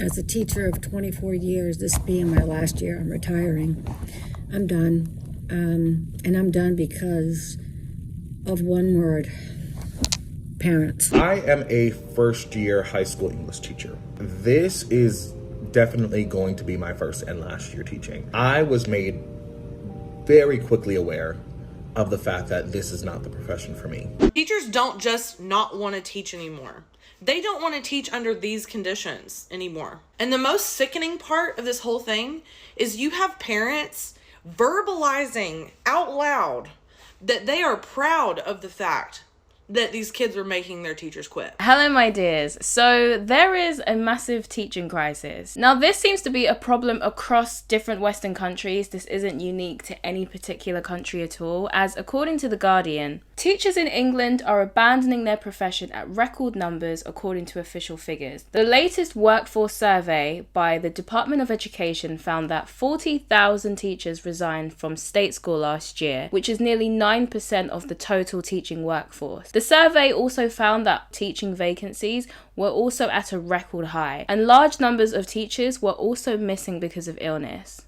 As a teacher of 24 years, this being my last year, I'm retiring. I'm done. And I'm done because of one word: parents. I am a first-year high school English teacher. This is definitely going to be my first and last year teaching. I was made very quickly aware of the fact that this is not the profession for me. Teachers don't just not want to teach anymore. They don't want to teach under these conditions anymore. And the most sickening part of this whole thing is you have parents verbalizing out loud that they are proud of the fact that these kids are making their teachers quit. Hello, my dears. So there is a massive teaching crisis. Now, this seems to be a problem across different Western countries. This isn't unique to any particular country at all, as according to The Guardian, teachers in England are abandoning their profession at record numbers according to official figures. The latest workforce survey by the Department of Education found that 40,000 teachers resigned from state school last year, which is nearly 9% of the total teaching workforce. The survey also found that teaching vacancies were also at a record high, and large numbers of teachers were also missing because of illness.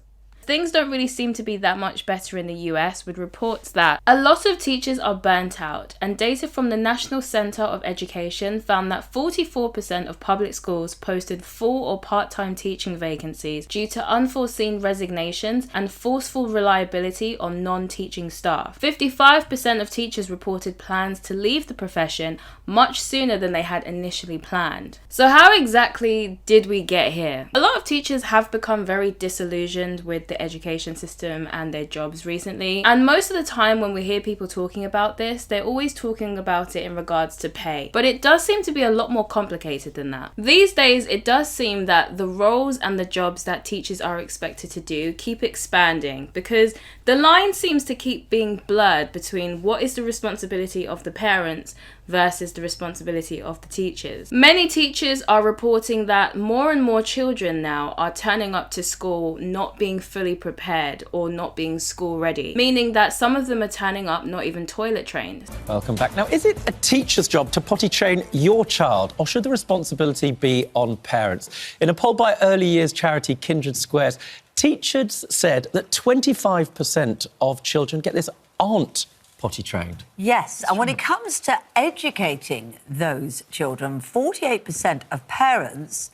Things don't really seem to be that much better in the US, with reports that a lot of teachers are burnt out, and data from the National Center of Education found that 44% of public schools posted full or part-time teaching vacancies due to unforeseen resignations and forceful reliability on non-teaching staff. 55% of teachers reported plans to leave the profession much sooner than they had initially planned. So how exactly did we get here? A lot of teachers have become very disillusioned with the education system and their jobs recently, and most of the time when we hear people talking about this, they're always talking about it in regards to pay, but it does seem to be a lot more complicated than that. These days it does seem that the roles and the jobs that teachers are expected to do keep expanding, because the line seems to keep being blurred between what is the responsibility of the parents versus the responsibility of the teachers. Many teachers are reporting that more and more children now are turning up to school not being fully prepared or not being school ready, meaning that some of them are turning up not even toilet trained. Welcome back. Now, is it a teacher's job to potty train your child, or should the responsibility be on parents? In a poll by early years charity Kindred Squares, teachers said that 25% of children, get this, aren't potty trained. Yes, and when it comes to educating those children, 48% of parents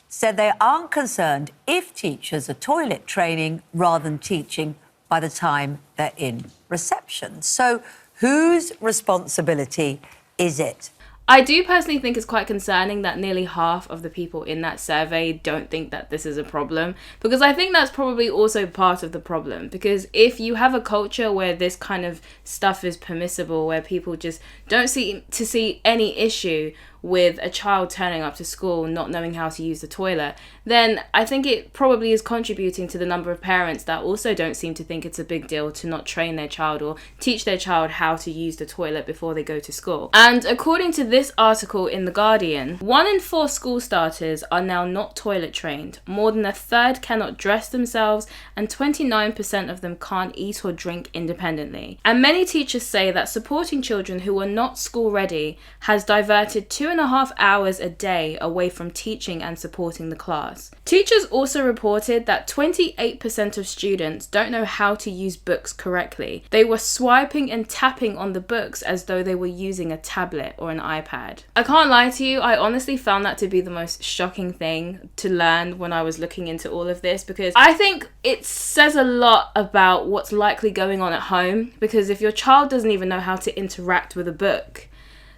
said they aren't concerned if teachers are toilet training rather than teaching by the time they're in reception. So whose responsibility is it? I do personally think it's quite concerning that nearly half of the people in that survey don't think that this is a problem, because I think that's probably also part of the problem, because if you have a culture where this kind of stuff is permissible, where people just don't seem to see any issue with a child turning up to school not knowing how to use the toilet, then I think it probably is contributing to the number of parents that also don't seem to think it's a big deal to not train their child or teach their child how to use the toilet before they go to school. And according to this article in The Guardian, 1 in 4 school starters are now not toilet trained, more than a third cannot dress themselves, and 29% of them can't eat or drink independently. And many teachers say that supporting children who are not school ready has diverted 2.5 hours a day away from teaching and supporting the class. Teachers also reported that 28% of students don't know how to use books correctly. They were swiping and tapping on the books as though they were using a tablet or an iPad. I can't lie to you, I honestly found that to be the most shocking thing to learn when I was looking into all of this, because I think it says a lot about what's likely going on at home, because if your child doesn't even know how to interact with a book,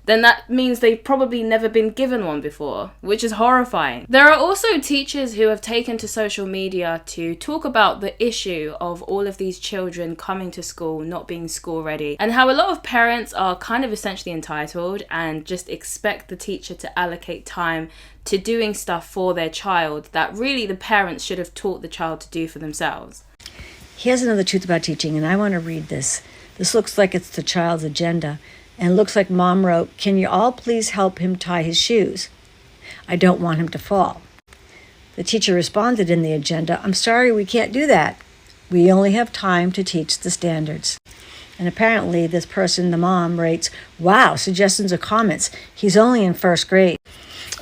then that means they've probably never been given one before, which is horrifying. There are also teachers who have taken to social media to talk about the issue of all of these children coming to school not being school ready, and how a lot of parents are kind of essentially entitled and just expect the teacher to allocate time to doing stuff for their child that really the parents should have taught the child to do for themselves. Here's another truth about teaching, and I want to read this. This looks like it's the child's agenda. And looks like Mom wrote, "Can you all please help him tie his shoes? I don't want him to fall." The teacher responded in the agenda, "I'm sorry, we can't do that. We only have time to teach the standards." And apparently this person, the mom, rates, wow, suggestions or comments. He's only in first grade.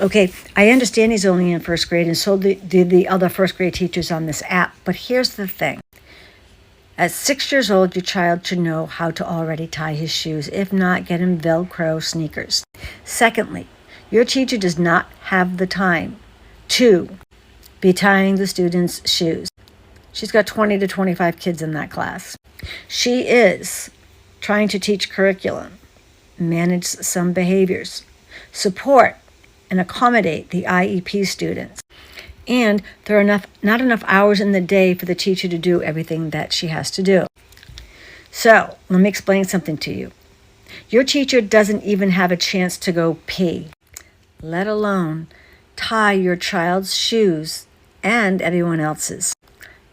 Okay, I understand he's only in first grade, and so did the other first grade teachers on this app. But here's the thing. At 6 years old, your child should know how to already tie his shoes. If not, get him Velcro sneakers. Secondly, your teacher does not have the time to be tying the students' shoes. She's got 20 to 25 kids in that class. She is trying to teach curriculum, manage some behaviors, support and accommodate the IEP students. And there are not enough hours in the day for the teacher to do everything that she has to do. So, let me explain something to you. Your teacher doesn't even have a chance to go pee, let alone tie your child's shoes and everyone else's.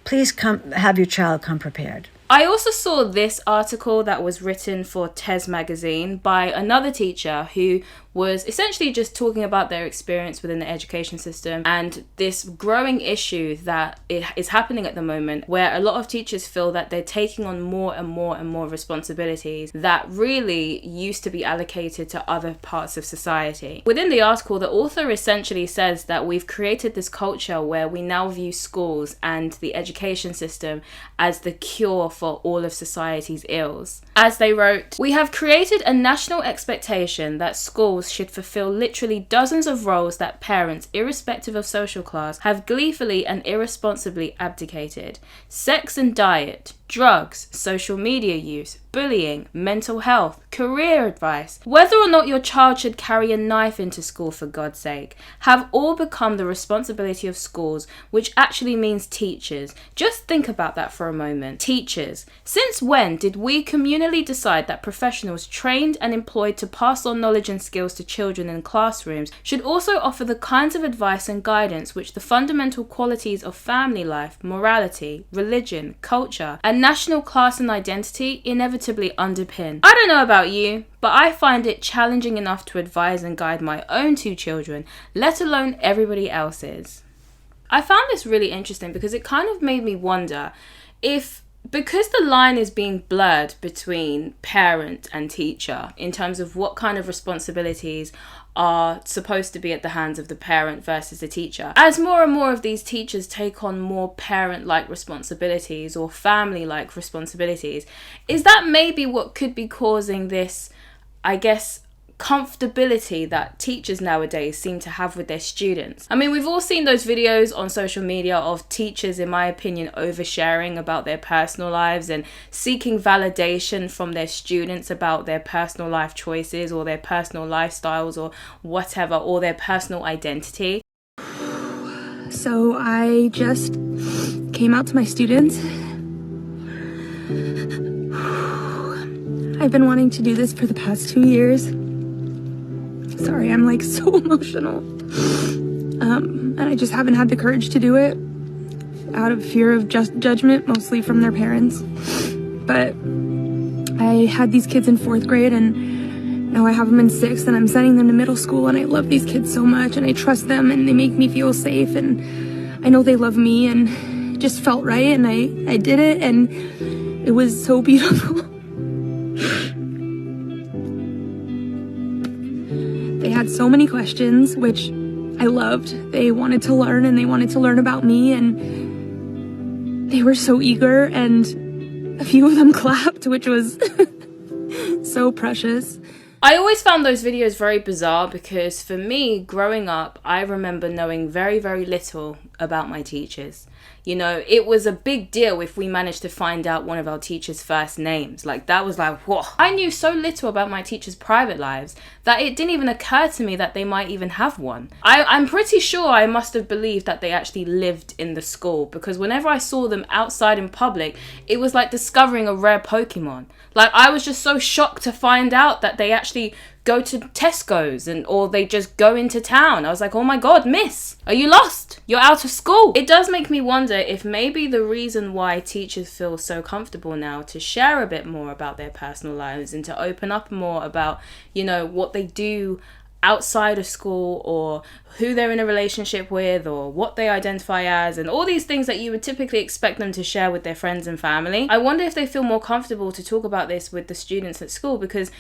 Please have your child come prepared. I also saw this article that was written for TES magazine by another teacher who was essentially just talking about their experience within the education system and this growing issue that is happening at the moment, where a lot of teachers feel that they're taking on more and more and more responsibilities that really used to be allocated to other parts of society. Within the article, the author essentially says that we've created this culture where we now view schools and the education system as the cure for all of society's ills. As they wrote, "We have created a national expectation that schools should fulfill literally dozens of roles that parents, irrespective of social class, have gleefully and irresponsibly abdicated. Sex and diet, drugs, social media use, bullying, mental health, career advice, whether or not your child should carry a knife into school for God's sake, have all become the responsibility of schools, which actually means teachers." Just think about that for a moment. Teachers. Since when did we communally decide that professionals trained and employed to pass on knowledge and skills to children in classrooms should also offer the kinds of advice and guidance which the fundamental qualities of family life, morality, religion, culture, and national class and identity inevitably underpin? I don't know about you, but I find it challenging enough to advise and guide my own 2 children, let alone everybody else's. I found this really interesting because it kind of made me wonder if, because the line is being blurred between parent and teacher in terms of what kind of responsibilities are supposed to be at the hands of the parent versus the teacher, as more and more of these teachers take on more parent-like responsibilities or family-like responsibilities, is that maybe what could be causing this, I guess, comfortability that teachers nowadays seem to have with their students? I mean, we've all seen those videos on social media of teachers, in my opinion, oversharing about their personal lives and seeking validation from their students about their personal life choices or their personal lifestyles or whatever, or their personal identity. So I just came out to my students. I've been wanting to do this for the past 2 years. Sorry, I'm like so emotional. And I just haven't had the courage to do it out of fear of judgment, mostly from their parents. But I had these kids in 4th grade and now I have them in 6th and I'm sending them to middle school, and I love these kids so much and I trust them and they make me feel safe and I know they love me, and it just felt right, and I did it, and it was so beautiful. They had so many questions, which I loved. They wanted to learn, and they wanted to learn about me, and they were so eager, and a few of them clapped, which was so precious. I always found those videos very bizarre because for me, growing up, I remember knowing very, very little about my teachers. You know, it was a big deal if we managed to find out one of our teachers' first names. Like, that was like, whoa. I knew so little about my teachers' private lives that it didn't even occur to me that they might even have one. I'm pretty sure I must have believed that they actually lived in the school, because whenever I saw them outside in public, it was like discovering a rare Pokemon. Like, I was just so shocked to find out that they actually go to Tesco's or they just go into town. I was like, oh my God, miss, are you lost? You're out of school. It does make me wonder if maybe the reason why teachers feel so comfortable now to share a bit more about their personal lives and to open up more about, you know, what they do outside of school, or who they're in a relationship with, or what they identify as, and all these things that you would typically expect them to share with their friends and family. I wonder if they feel more comfortable to talk about this with the students at school, because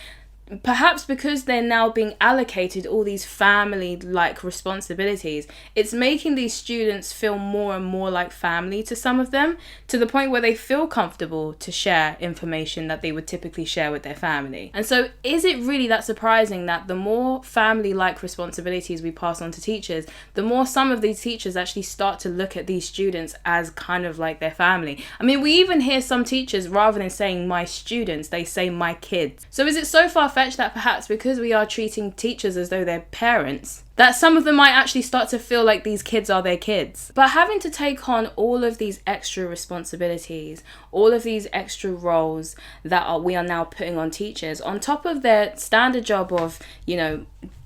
perhaps because they're now being allocated all these family-like responsibilities, it's making these students feel more and more like family to some of them, to the point where they feel comfortable to share information that they would typically share with their family. And so is it really that surprising that the more family-like responsibilities we pass on to teachers, the more some of these teachers actually start to look at these students as kind of like their family? I mean, we even hear some teachers, rather than saying my students, they say my kids. So is it so far-fetched that perhaps because we are treating teachers as though they're parents, that some of them might actually start to feel like these kids are their kids? But having to take on all of these extra responsibilities, all of these extra roles that we are now putting on teachers, on top of their standard job of,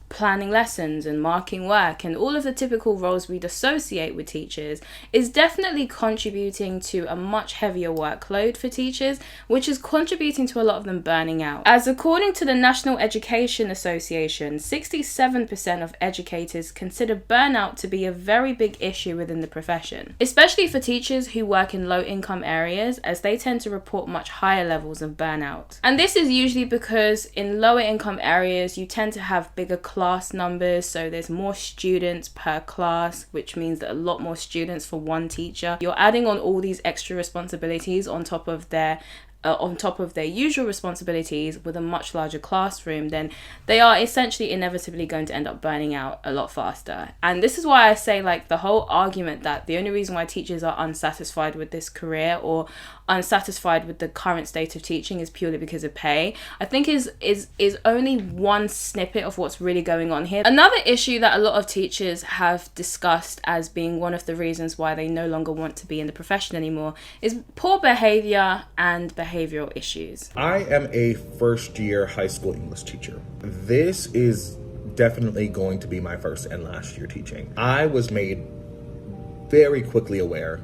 planning lessons and marking work and all of the typical roles we'd associate with teachers, is definitely contributing to a much heavier workload for teachers, which is contributing to a lot of them burning out. As according to the National Education Association, 67% of educators consider burnout to be a very big issue within the profession, especially for teachers who work in low-income areas, as they tend to report much higher levels of burnout. And this is usually because in lower income areas you tend to have bigger class numbers, so there's more students per class, which means that a lot more students for one teacher. You're adding on all these extra responsibilities on top of their usual responsibilities with a much larger classroom, then they are essentially inevitably going to end up burning out a lot faster. And this is why I say, the whole argument that the only reason why teachers are unsatisfied with this career or unsatisfied with the current state of teaching is purely because of pay, I think is only one snippet of what's really going on here. Another issue that a lot of teachers have discussed as being one of the reasons why they no longer want to be in the profession anymore is poor behavior and behavioral issues. I am a first-year high school English teacher. This is definitely going to be my first and last year teaching. I was made very quickly aware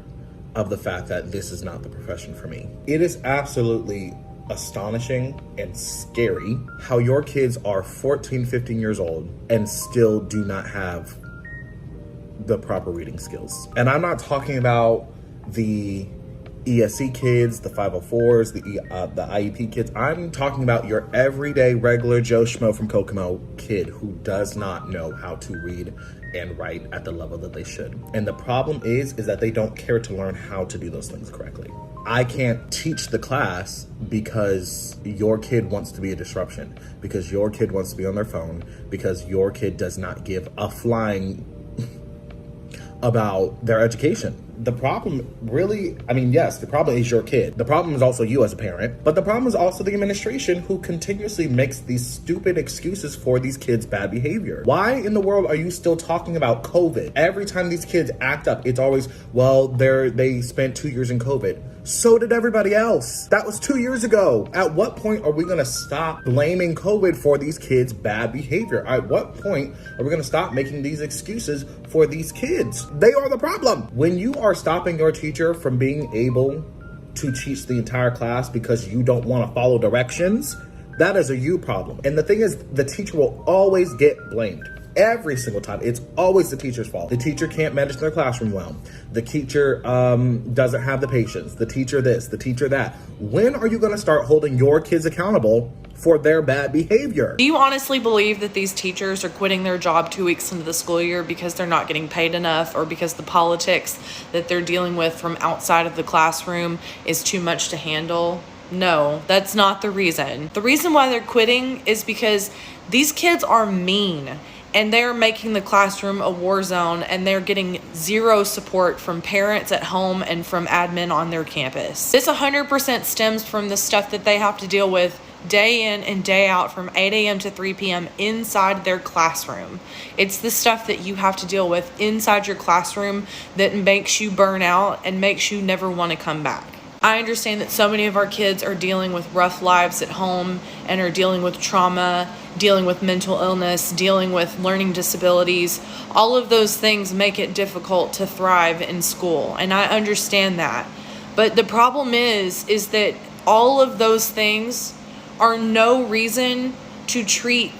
of the fact that this is not the profession for me. It is absolutely astonishing and scary how your kids are 14, 15 years old and still do not have the proper reading skills. And I'm not talking about the ESC kids, the 504s, the IEP kids. I'm talking about your everyday regular Joe Schmo from Kokomo kid who does not know how to read and write at the level that they should. And the problem is that they don't care to learn how to do those things correctly. I can't teach the class because your kid wants to be a disruption, because your kid wants to be on their phone, because your kid does not give a flying about their education. The problem really, yes, the problem is your kid. The problem is also you as a parent, but the problem is also the administration who continuously makes these stupid excuses for these kids' bad behavior. Why in the world are you still talking about COVID? Every time these kids act up, it's always, well, they spent 2 years in COVID. So did everybody else. That was 2 years ago. At what point are we gonna stop blaming COVID for these kids' bad behavior? At what point are we gonna stop making these excuses for these kids? They are the problem. When you are stopping your teacher from being able to teach the entire class because you don't wanna follow directions, that is a you problem. And the thing is, the teacher will always get blamed. Every single time. It's always the teacher's fault. The teacher can't manage their classroom well. The teacher doesn't have the patience. The teacher this, the teacher that. When are you going to start holding your kids accountable for their bad behavior? Do you honestly believe that these teachers are quitting their job 2 weeks into the school year because they're not getting paid enough, or because the politics that they're dealing with from outside of the classroom is too much to handle? No, that's not the reason. The reason why they're quitting is because these kids are mean. And they're making the classroom a war zone, and they're getting zero support from parents at home and from admin on their campus. This 100% stems from the stuff that they have to deal with day in and day out from 8 a.m. to 3 p.m. inside their classroom. It's the stuff that you have to deal with inside your classroom that makes you burn out and makes you never want to come back. I understand that so many of our kids are dealing with rough lives at home and are dealing with trauma, dealing with mental illness, dealing with learning disabilities. All of those things make it difficult to thrive in school, and I understand that. But the problem is that all of those things are no reason to treat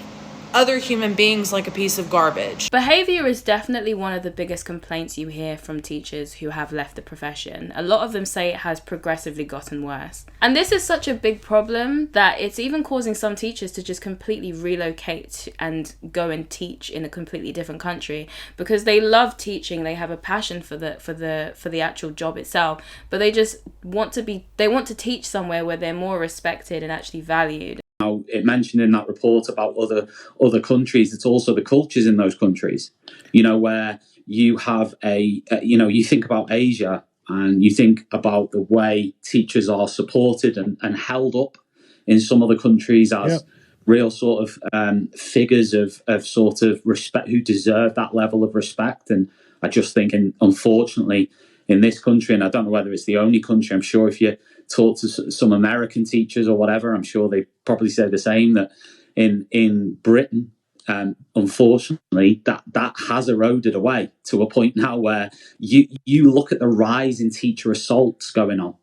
other human beings like a piece of garbage. Behaviour is definitely one of the biggest complaints you hear from teachers who have left the profession. A lot of them say it has progressively gotten worse. And this is such a big problem that it's even causing some teachers to just completely relocate and go and teach in a completely different country because they love teaching, they have a passion for the actual job itself, but they just want to teach somewhere where they're more respected and actually valued. It mentioned in that report about other countries, it's also the cultures in those countries, where you have you think about Asia and you think about the way teachers are supported and held up in some other countries as real sort of figures of sort of respect who deserve that level of respect. And I just think, unfortunately, in this country, and I don't know whether it's the only country, I'm sure if you talk to some American teachers or whatever, I'm sure they probably say the same, that in Britain, unfortunately, that has eroded away to a point now where you look at the rise in teacher assaults going on.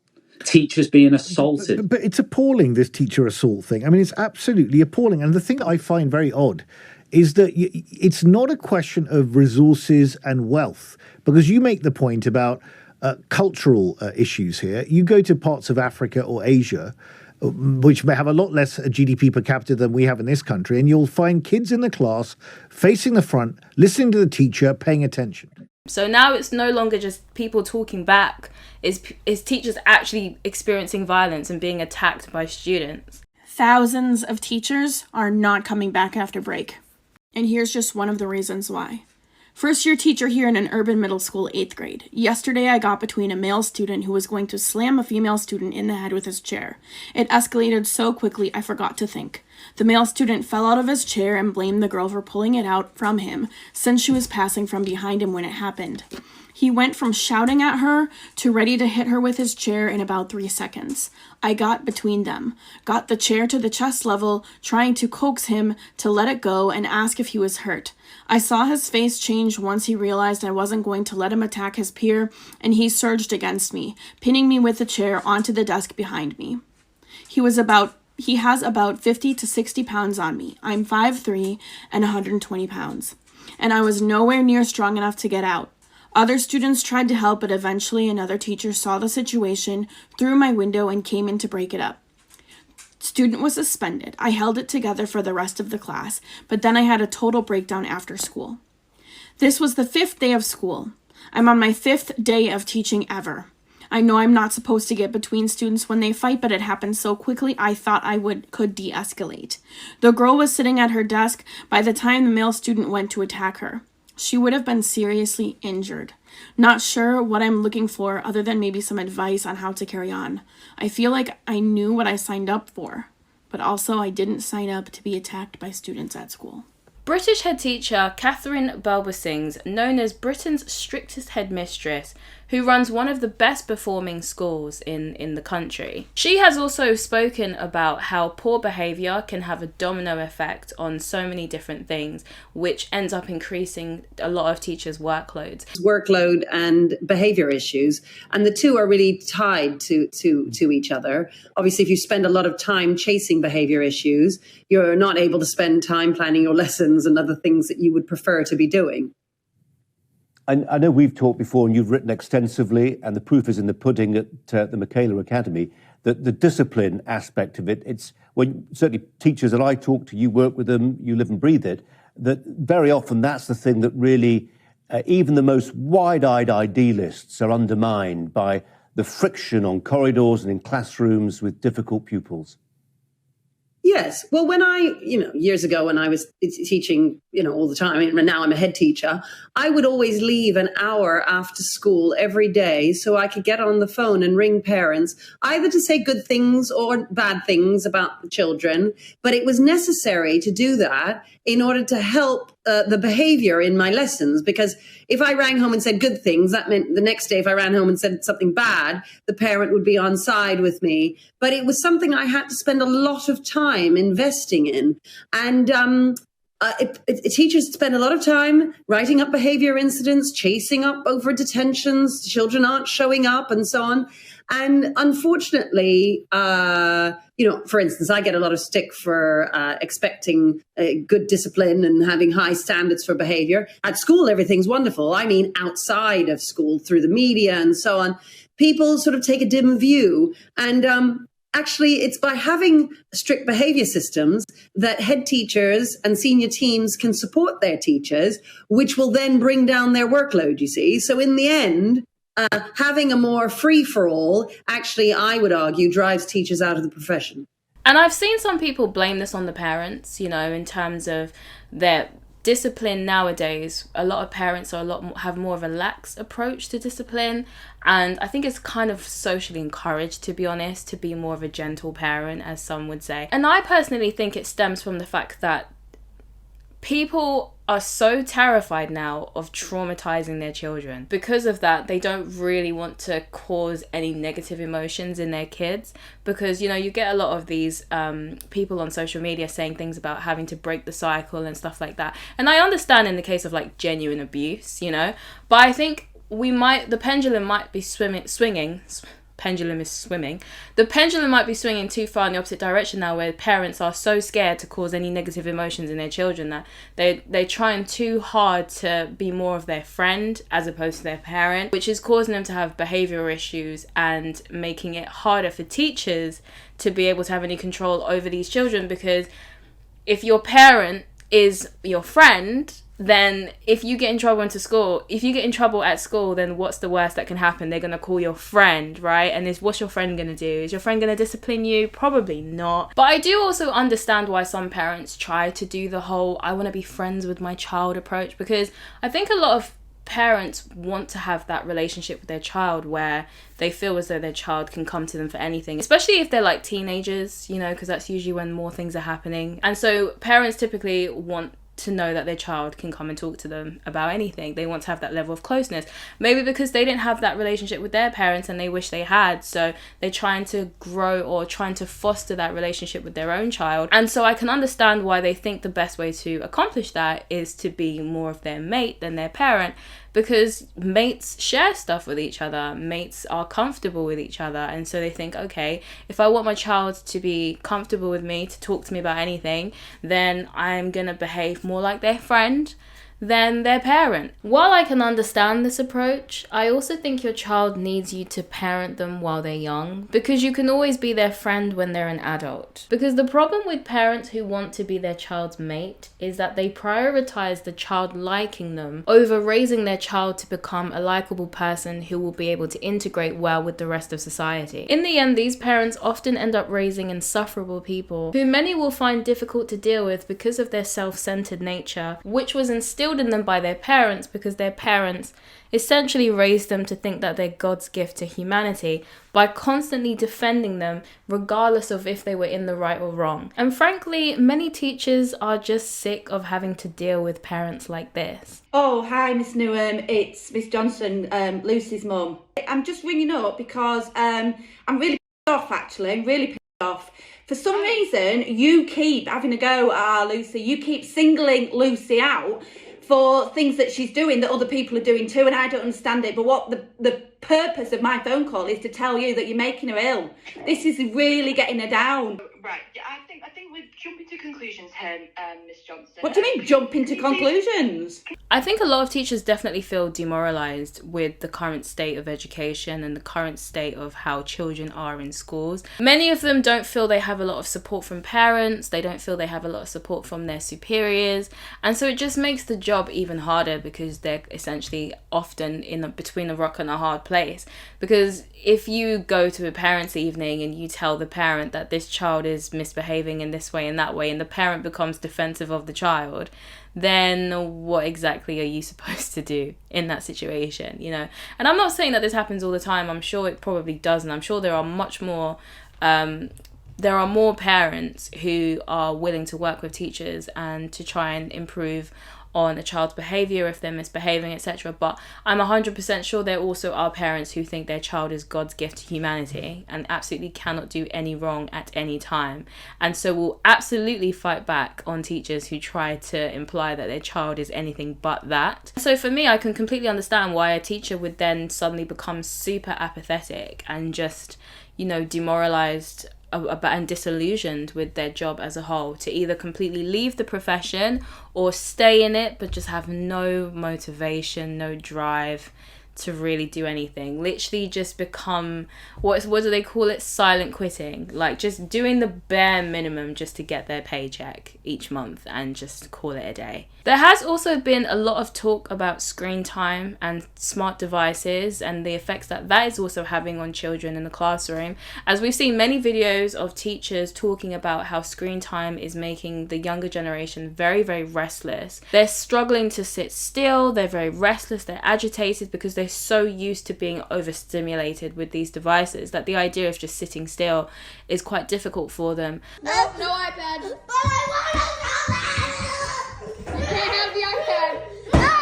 Teachers being assaulted. But it's appalling, this teacher assault thing. I mean, it's absolutely appalling. And the thing that I find very odd is that it's not a question of resources and wealth, because you make the point about cultural issues here. You go to parts of Africa or Asia, which may have a lot less GDP per capita than we have in this country, and you'll find kids in the class facing the front, listening to the teacher, paying attention. So now it's no longer just people talking back, is teachers actually experiencing violence and being attacked by students. Thousands of teachers are not coming back after break. And here's just one of the reasons why. First year teacher here in an urban middle school, 8th grade. Yesterday I got between a male student who was going to slam a female student in the head with his chair. It escalated so quickly I forgot to think. The male student fell out of his chair and blamed the girl for pulling it out from him since she was passing from behind him when it happened. He went from shouting at her to ready to hit her with his chair in about 3 seconds. I got between them, got the chair to the chest level, trying to coax him to let it go and ask if he was hurt. I saw his face change once he realized I wasn't going to let him attack his peer, and he surged against me, pinning me with the chair onto the desk behind me. He has about 50 to 60 pounds on me. I'm 5'3" and 120 pounds, and I was nowhere near strong enough to get out. Other students tried to help, but eventually another teacher saw the situation through my window and came in to break it up. Student was suspended. I held it together for the rest of the class, but then I had a total breakdown after school. This was the 5th day of school. I'm on my 5th day of teaching ever. I know I'm not supposed to get between students when they fight, but it happened so quickly I thought I could de-escalate. The girl was sitting at her desk by the time the male student went to attack her. She would have been seriously injured. Not sure what I'm looking for other than maybe some advice on how to carry on. I feel like I knew what I signed up for, but also I didn't sign up to be attacked by students at school. British head teacher Catherine Balbersings, known as Britain's strictest headmistress, who runs one of the best performing schools in the country. She has also spoken about how poor behaviour can have a domino effect on so many different things, which ends up increasing a lot of teachers' workloads. Workload and behaviour issues, and the two are really tied to each other. Obviously, if you spend a lot of time chasing behaviour issues, you're not able to spend time planning your lessons and other things that you would prefer to be doing. I know we've talked before and you've written extensively, and the proof is in the pudding at the Michaela Academy, that the discipline aspect of it, it's when certainly teachers that I talk to, you work with them, you live and breathe it, that very often that's the thing that really, even the most wide-eyed idealists are undermined by the friction on corridors and in classrooms with difficult pupils. Yes. Well, when years ago when I was teaching, all the time, and now I'm a head teacher, I would always leave an hour after school every day so I could get on the phone and ring parents, either to say good things or bad things about the children. But it was necessary to do that in order to help the behavior in my lessons, because if I rang home and said good things, that meant the next day if I ran home and said something bad, the parent would be on side with me. But it was something I had to spend a lot of time investing in. And Teachers spend a lot of time writing up behavior incidents, chasing up over detentions, children aren't showing up, and so on. And unfortunately, for instance, I get a lot of stick for expecting good discipline and having high standards for behavior. At school, everything's wonderful. I mean, outside of school, through the media and so on, people sort of take a dim view. And actually, it's by having strict behavior systems that head teachers and senior teams can support their teachers, which will then bring down their workload, you see. So in the end, having a more free-for-all, actually, I would argue, drives teachers out of the profession. And I've seen some people blame this on the parents, in terms of their discipline nowadays. A lot of parents have more of a lax approach to discipline, and I think it's kind of socially encouraged, to be honest, to be more of a gentle parent, as some would say. And I personally think it stems from the fact that people are so terrified now of traumatizing their children. Because of that, they don't really want to cause any negative emotions in their kids, because you get a lot of these people on social media saying things about having to break the cycle and stuff like that. And I understand in the case of like genuine abuse, but I think the pendulum might be swinging. Pendulum is swimming. The pendulum might be swinging too far in the opposite direction now, where parents are so scared to cause any negative emotions in their children that they're trying too hard to be more of their friend as opposed to their parent, which is causing them to have behavioral issues and making it harder for teachers to be able to have any control over these children. Because if your parent is your friend, then if you get in trouble at school, then what's the worst that can happen? They're going to call your friend, right? And what's your friend going to do? Is your friend going to discipline you? Probably not. But I do also understand why some parents try to do the whole I want to be friends with my child approach, because I think a lot of parents want to have that relationship with their child where they feel as though their child can come to them for anything, especially if they're like teenagers, because that's usually when more things are happening. And so parents typically want to know that their child can come and talk to them about anything. They want to have that level of closeness, maybe because they didn't have that relationship with their parents and they wish they had, so they're trying to grow or trying to foster that relationship with their own child. And so I can understand why they think the best way to accomplish that is to be more of their mate than their parent, because mates share stuff with each other, mates are comfortable with each other, and so they think, okay, if I want my child to be comfortable with me, to talk to me about anything, then I'm gonna behave more like their friend than their parent. While I can understand this approach, I also think your child needs you to parent them while they're young, because you can always be their friend when they're an adult. Because the problem with parents who want to be their child's mate is that they prioritize the child liking them over raising their child to become a likable person who will be able to integrate well with the rest of society. In the end, these parents often end up raising insufferable people who many will find difficult to deal with because of their self-centered nature, which was instilled in them by their parents, because their parents essentially raised them to think that they're God's gift to humanity by constantly defending them regardless of if they were in the right or wrong. And frankly, many teachers are just sick of having to deal with parents like this. Oh, hi, Miss Newham. It's Miss Johnson, Lucy's mum. I'm just ringing up because I'm really pissed off, actually. I'm really pissed off. For some reason, you keep having a go at Lucy. You keep singling Lucy out for things that she's doing that other people are doing too, and I don't understand it. But what the purpose of my phone call is to tell you that you're making her ill. This is really getting her down. Right. I think we're jumping to conclusions here, Miss Johnson. What do you mean, jumping to conclusions? I think a lot of teachers definitely feel demoralized with the current state of education and the current state of how children are in schools. Many of them don't feel they have a lot of support from parents. They don't feel they have a lot of support from their superiors. And so it just makes the job even harder, because they're essentially often between a rock and a hard place. Because if you go to a parents' evening and you tell the parent that this child is misbehaving in this way and that way, and the parent becomes defensive of the child, then what exactly are you supposed to do in that situation, And I'm not saying that this happens all the time. I'm sure it probably does, and I'm sure there are more parents who are willing to work with teachers and to try and improve on a child's behavior if they're misbehaving, etc. But I'm 100% sure there also are parents who think their child is God's gift to humanity and absolutely cannot do any wrong at any time, and so will absolutely fight back on teachers who try to imply that their child is anything but that. So for me, I can completely understand why a teacher would then suddenly become super apathetic and just, demoralized and disillusioned with their job as a whole, to either completely leave the profession or stay in it but just have no motivation, no drive to really do anything. Literally just become, what do they call it, silent quitting, like just doing the bare minimum just to get their paycheck each month and just call it a day. There has also been a lot of talk about screen time and smart devices and the effects that is also having on children in the classroom, as we've seen many videos of teachers talking about how screen time is making the younger generation very, very restless. They're struggling to sit still, they're very restless, they're agitated because they're so used to being overstimulated with these devices that the idea of just sitting still is quite difficult for them. No iPad. But I want to You can't have the iPad. No.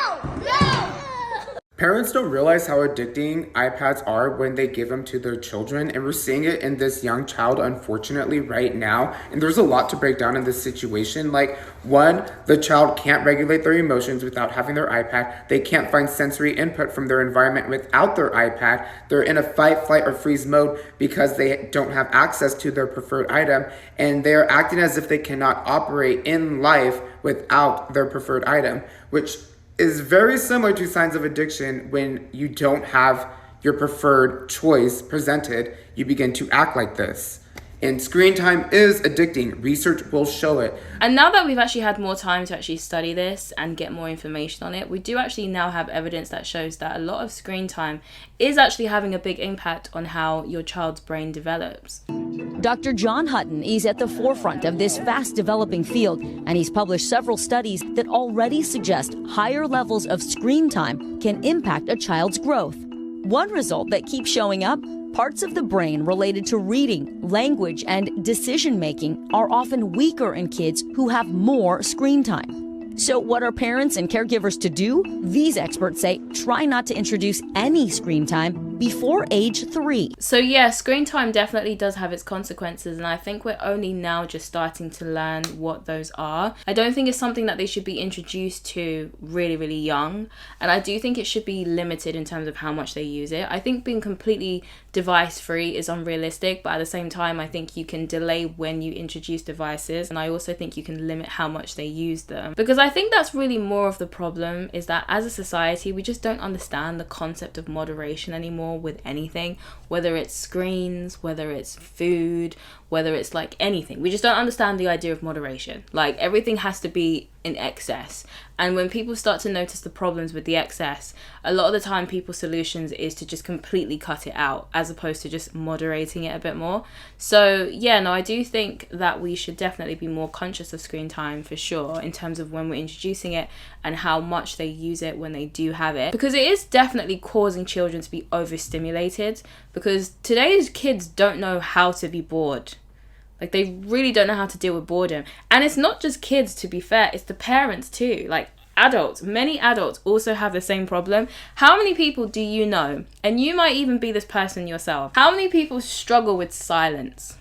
Parents don't realize how addicting iPads are when they give them to their children, and we're seeing it in this young child, unfortunately, right now. And there's a lot to break down in this situation. Like, one, the child can't regulate their emotions without having their iPad. They can't find sensory input from their environment without their iPad. They're in a fight, flight, or freeze mode because they don't have access to their preferred item, and they're acting as if they cannot operate in life without their preferred item, which is very similar to signs of addiction. When you don't have your preferred choice presented, you begin to act like this. And screen time is addicting. Research will show it. And now that we've actually had more time to actually study this and get more information on it, we do actually now have evidence that shows that a lot of screen time is actually having a big impact on how your child's brain develops. Dr. John Hutton is at the forefront of this fast-developing field, and he's published several studies that already suggest higher levels of screen time can impact a child's growth. One result that keeps showing up: parts of the brain related to reading, language, and decision-making are often weaker in kids who have more screen time. So what are parents and caregivers to do? These experts say try not to introduce any screen time before age 3. So yeah, screen time definitely does have its consequences, and I think we're only now just starting to learn what those are. I don't think it's something that they should be introduced to really, really young, and I do think it should be limited in terms of how much they use it. I think being completely device free is unrealistic, but at the same time I think you can delay when you introduce devices, and I also think you can limit how much they use them, because I think that's really more of the problem, is that as a society we just don't understand the concept of moderation anymore with anything, whether it's screens, whether it's food, whether it's like anything. We just don't understand the idea of moderation. Like, everything has to be in excess, and when people start to notice the problems with the excess, a lot of the time people's solutions is to just completely cut it out as opposed to just moderating it a bit more. So yeah, no, I do think that we should definitely be more conscious of screen time for sure, in terms of when we're introducing it and how much they use it when they do have it, because it is definitely causing children to be overstimulated, because today's kids don't know how to be bored. Like, they really don't know how to deal with boredom. And it's not just kids, to be fair, it's the parents too. Like, adults, many adults also have the same problem. How many people do you know, and you might even be this person yourself, how many people struggle with silence?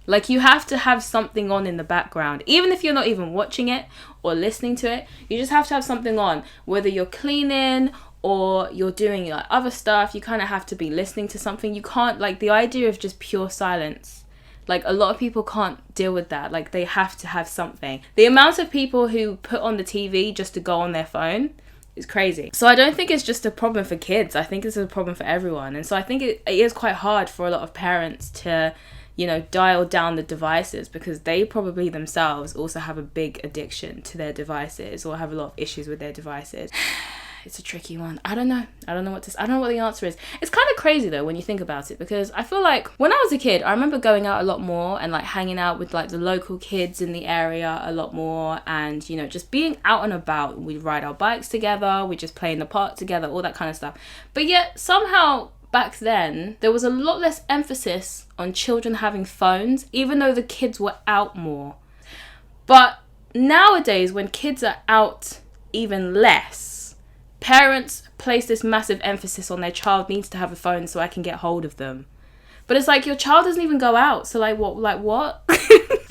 Like, you have to have something on in the background, even if you're not even watching it or listening to it. You just have to have something on, whether you're cleaning or you're doing like other stuff. You kind of have to be listening to something. You can't, like, the idea of just pure silence, like, a lot of people can't deal with that. Like, they have to have something. The amount of people who put on the TV just to go on their phone is crazy. So I don't think it's just a problem for kids. I think it's a problem for everyone. And so I think it is quite hard for a lot of parents to, dial down the devices, because they probably themselves also have a big addiction to their devices or have a lot of issues with their devices. It's a tricky one. I don't know what the answer is. It's kind of crazy though when you think about it, because I feel like when I was a kid, I remember going out a lot more and like hanging out with like the local kids in the area a lot more, and just being out and about. We'd ride our bikes together, we'd just play in the park together, all that kind of stuff. But yet somehow back then there was a lot less emphasis on children having phones, even though the kids were out more. But nowadays, when kids are out even less. Parents place this massive emphasis on their child needs to have a phone so I can get hold of them. But it's like, your child doesn't even go out. So like what?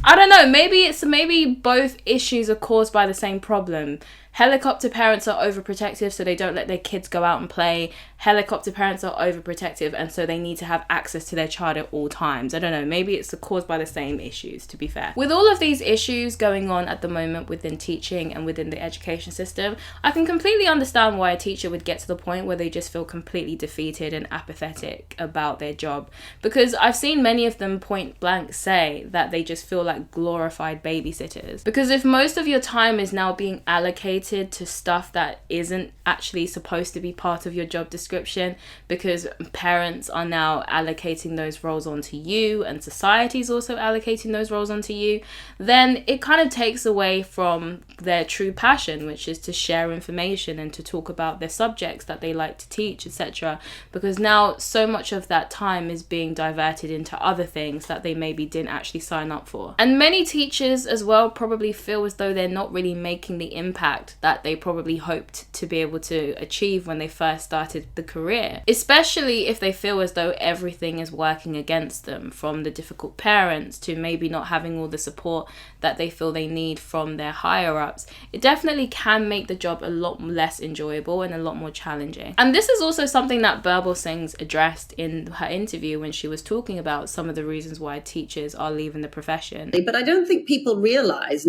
I don't know. Maybe both issues are caused by the same problem. Helicopter parents are overprotective, so they don't let their kids go out and play. Helicopter parents are overprotective, and so they need to have access to their child at all times. I don't know. Maybe it's caused by the same issues, to be fair. With all of these issues going on at the moment within teaching and within the education system, I can completely understand why a teacher would get to the point where they just feel completely defeated and apathetic about their job. Because I've seen many of them point blank say that they just feel like glorified babysitters. Because if most of your time is now being allocated to stuff that isn't actually supposed to be part of your job description, because parents are now allocating those roles onto you and society's also allocating those roles onto you, then it kind of takes away from their true passion, which is to share information and to talk about their subjects that they like to teach, etc. Because now so much of that time is being diverted into other things that they maybe didn't actually sign up for. And many teachers as well probably feel as though they're not really making the impact that they probably hoped to be able to achieve when they first started the career, especially if they feel as though everything is working against them, from the difficult parents to maybe not having all the support that they feel they need from their higher ups. It definitely can make the job a lot less enjoyable and a lot more challenging. And this is also something that Birbal Singh's addressed in her interview when she was talking about some of the reasons why teachers are leaving the profession. But I don't think people realize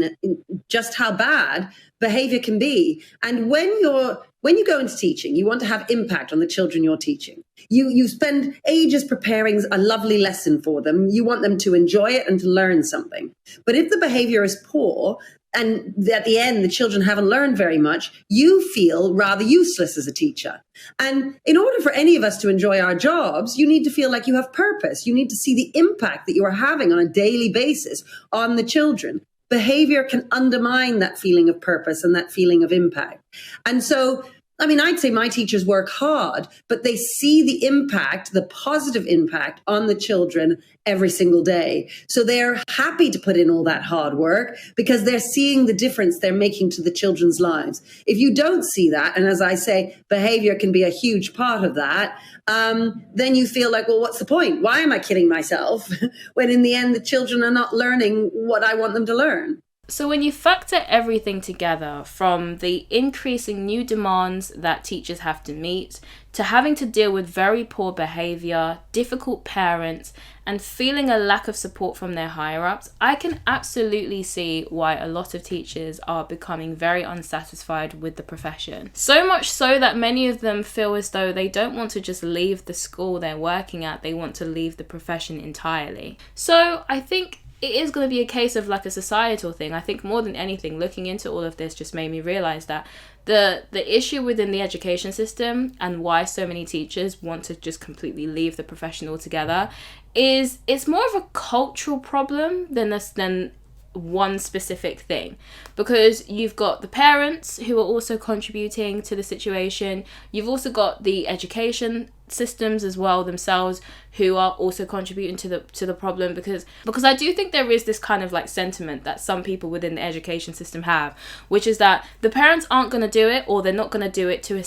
just how bad behavior can be. And when you go into teaching, you want to have impact on the children you're teaching. You spend ages preparing a lovely lesson for them. You want them to enjoy it and to learn something. But if the behavior is poor, and at the end, the children haven't learned very much, you feel rather useless as a teacher. And in order for any of us to enjoy our jobs, you need to feel like you have purpose. You need to see the impact that you are having on a daily basis on the children. Behavior can undermine that feeling of purpose and that feeling of impact. And so, I'd say my teachers work hard, but they see the impact, the positive impact on the children every single day. So they're happy to put in all that hard work because they're seeing the difference they're making to the children's lives. If you don't see that, and as I say, behavior can be a huge part of that, then you feel like, well, what's the point? Why am I kidding myself when in the end the children are not learning what I want them to learn? So when you factor everything together, from the increasing new demands that teachers have to meet, to having to deal with very poor behavior, difficult parents, and feeling a lack of support from their higher-ups, I can absolutely see why a lot of teachers are becoming very unsatisfied with the profession. So much so that many of them feel as though they don't want to just leave the school they're working at, they want to leave the profession entirely. So I think it is going to be a case of like a societal thing. I think more than anything, looking into all of this just made me realize that the issue within the education system and why so many teachers want to just completely leave the profession altogether is it's more of a cultural problem than one specific thing, because you've got the parents who are also contributing to the situation. You've also got the education systems as well themselves who are also contributing to the problem, because I do think there is this kind of like sentiment that some people within the education system have, which is that the parents aren't going to do it, or they're not going to do it to a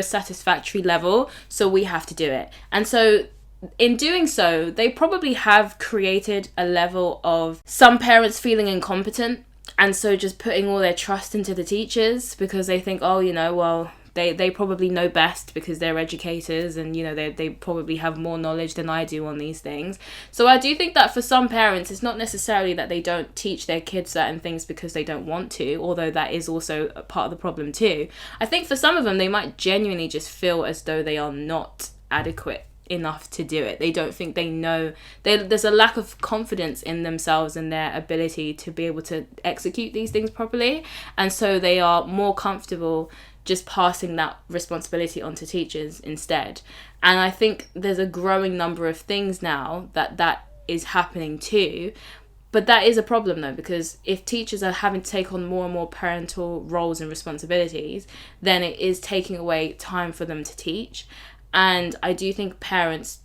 satisfactory level, so we have to do it. And so in doing so, they probably have created a level of some parents feeling incompetent, and so just putting all their trust into the teachers because they think, oh, well, they probably know best because they're educators, and they probably have more knowledge than I do on these things. So I do think that for some parents, it's not necessarily that they don't teach their kids certain things because they don't want to, although that is also a part of the problem too. I think for some of them, they might genuinely just feel as though they are not adequate enough to do it. They don't think they know. There's a lack of confidence in themselves and their ability to be able to execute these things properly, and so they are more comfortable just passing that responsibility onto teachers instead. And I think there's a growing number of things now that is happening too. But that is a problem though, because if teachers are having to take on more and more parental roles and responsibilities, then it is taking away time for them to teach. And I do think parents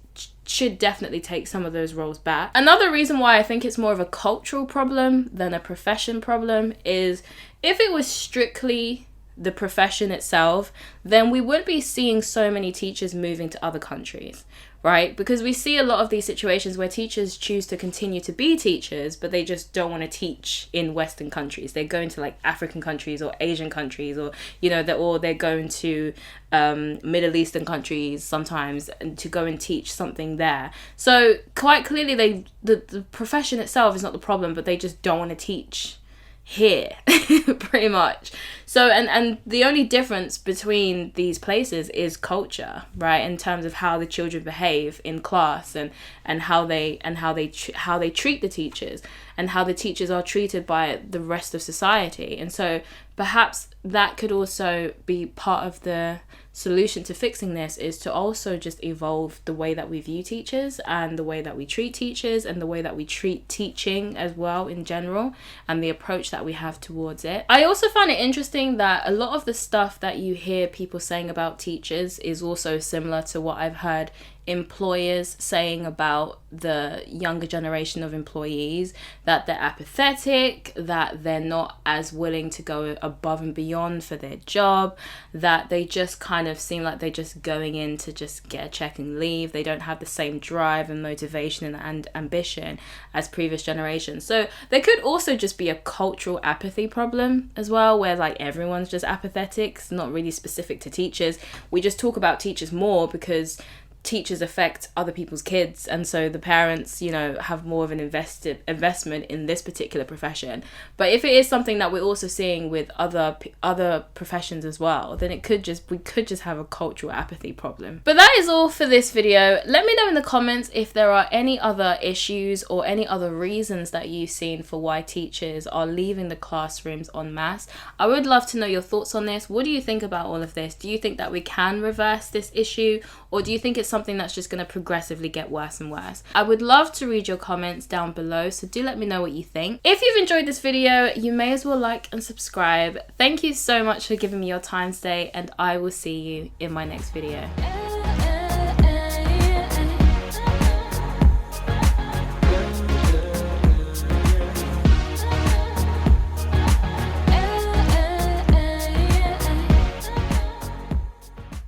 should definitely take some of those roles back. Another reason why I think it's more of a cultural problem than a profession problem is if it was strictly the profession itself, then we wouldn't be seeing so many teachers moving to other countries, right? Because we see a lot of these situations where teachers choose to continue to be teachers, but they just don't want to teach in Western countries. They go into like African countries or Asian countries, or, you know, they're going to Middle Eastern countries sometimes to go and teach something there. So quite clearly the profession itself is not the problem, but they just don't want to teach here pretty much. So and the only difference between these places is culture, right, in terms of how the children behave in class and how they treat the teachers and how the teachers are treated by the rest of society. And so perhaps that could also be part of the solution to fixing this, is to also just evolve the way that we view teachers and the way that we treat teachers and the way that we treat teaching as well in general, and the approach that we have towards it. I also find it interesting that a lot of the stuff that you hear people saying about teachers is also similar to what I've heard employers saying about the younger generation of employees, that they're apathetic, that they're not as willing to go above and beyond for their job, that they just kind of seem like they're just going in to just get a check and leave. They don't have the same drive and motivation and ambition as previous generations. So there could also just be a cultural apathy problem as well, where like everyone's just apathetic. It's not really specific to teachers. We just talk about teachers more because teachers affect other people's kids, and so the parents, you know, have more of an investment in this particular profession. But if it is something that we're also seeing with other professions as well, then we could just have a cultural apathy problem. But that is all for this video. Let me know in the comments if there are any other issues or any other reasons that you've seen for why teachers are leaving the classrooms en masse. I would love to know your thoughts on this. What do you think about all of this? Do you think that we can reverse this issue, or do you think it's something that's just going to progressively get worse and worse? I would love to read your comments down below, so do let me know what you think. If you've enjoyed this video, you may as well like and subscribe. Thank you so much for giving me your time today, and I will see you in my next video.